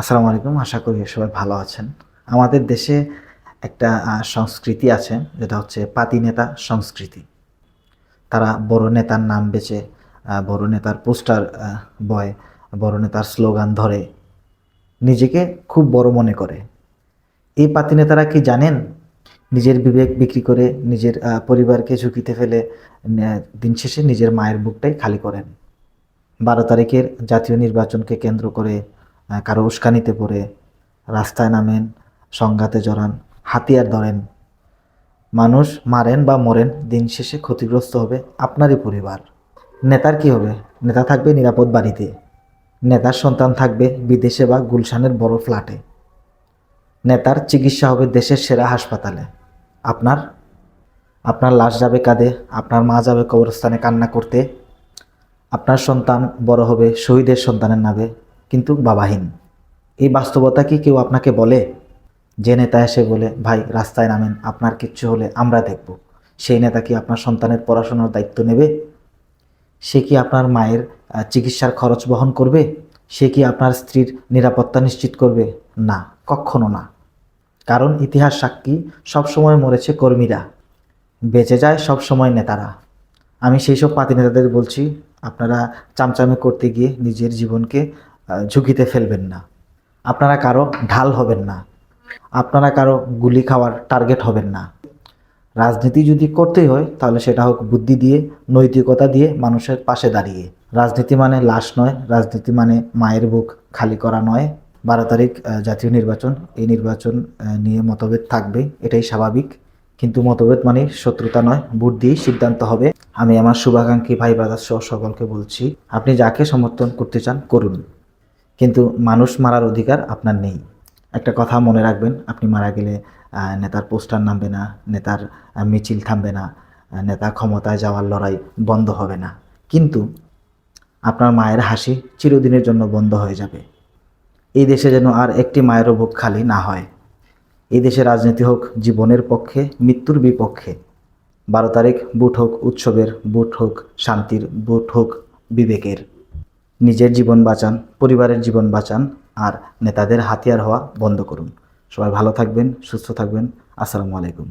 আসসালামু আলাইকুম। আশা করি সবাই ভালো আছেন। আমাদের দেশে একটা সংস্কৃতি আছে যেটা হচ্ছে পাতি নেতা সংস্কৃতি। তারা বড় নেতার নাম বেচে, বড় নেতার পোস্টার বয়, বড় নেতার স্লোগান ধরে নিজেকে খুব বড় মনে করে। এই পাতি নেতারা কি জানেন? নিজের বিবেক বিক্রি করে নিজের পরিবারকে ঝুঁকিতে ফেলে দিন শেষে নিজের মায়ের বুকটাই খালি করেন। ১২ তারিখের জাতীয় নির্বাচনকে কেন্দ্র করে কারো উস্কানিতে পড়ে রাস্তায় নামেন, সংঘাতে জড়ান, হাতিয়ার ধরেন, মানুষ মারেন বা মরেন, দিন শেষে ক্ষতিগ্রস্ত হবে আপনারই পরিবার। নেতার কি হবে? নেতা থাকবে নিরাপদ বাড়িতে, নেতার সন্তান থাকবে বিদেশে বা গুলশানের বড় ফ্ল্যাটে, নেতার চিকিৎসা হবে দেশের সেরা হাসপাতালে। আপনার আপনার লাশ যাবে কাঁধে, আপনার মা যাবে কবরস্থানে কান্না করতে, আপনার সন্তান বড় হবে শহীদের সন্তানের নামে, কিন্তু বাবাহীন। এই বাস্তবতা কি কেউ আপনাকে বলে? যে নেতা এসে বলে, ভাই রাস্তায় নামেন, আপনার কিচ্ছু হলে আমরা দেখব, সেই নেতা কি আপনার সন্তানের পড়াশোনার দায়িত্ব নেবে? সে কি আপনার মায়ের চিকিৎসার খরচ বহন করবে? সে কি আপনার স্ত্রীর নিরাপত্তা নিশ্চিত করবে? না, কখনো না। কারণ ইতিহাস সাক্ষী, সবসময় মরেছে কর্মীরা, বেঁচে যায় সবসময় নেতারা। আমি সেই সব পাতি নেতাদের বলছি, আপনারা চামচামে করতে গিয়ে নিজের জীবনকে ঝুঁকিতে ফেলবেন না। আপনারা কারো ঢাল হবেন না, আপনারা কারো গুলি খাওয়ার টার্গেট হবেন না। রাজনীতি যদি করতেই হয় তাহলে সেটা হোক বুদ্ধি দিয়ে, নৈতিকতা দিয়ে, মানুষের পাশে দাঁড়িয়ে। রাজনীতি মানে লাশ নয়, রাজনীতি মানে মায়ের বুক খালি করা নয়। ১২ তারিখ জাতীয় নির্বাচন, এই নির্বাচন নিয়ে মতভেদ থাকবে, এটাই স্বাভাবিক। কিন্তু মতভেদ মানে শত্রুতা নয়, ভোট দিয়েই সিদ্ধান্ত হবে। আমি আমার শুভাকাঙ্ক্ষী ভাই ব্রাদার সহ সকলকে বলছি, আপনি যাকে সমর্থন করতে চান করুন, কিন্তু মানুষ মারার অধিকার আপনার নেই। একটা কথা মনে রাখবেন, আপনি মারা গেলে নেতার পোস্টার নামবে না, নেতার মিছিল থামবে না, নেতা ক্ষমতায় যাওয়ার লড়াই বন্ধ হবে না, কিন্তু আপনার মায়ের হাসি চিরদিনের জন্য বন্ধ হয়ে যাবে। এই দেশে যেন আর একটি মায়েরও বুক খালি না হয়। এই দেশে রাজনীতি হোক জীবনের পক্ষে, মৃত্যুর বিপক্ষে। ১২ তারিখ বুট হোক উৎসবের, বুট হোক শান্তির, বুট হোক বিবেকের। নিজের জীবন বাঁচান, পরিবারের জীবন বাঁচান, আর নেতাদের হাতিয়ার হওয়া বন্ধ করুন। সবাই ভালো থাকবেন, সুস্থ থাকবেন। আসসালামু আলাইকুম।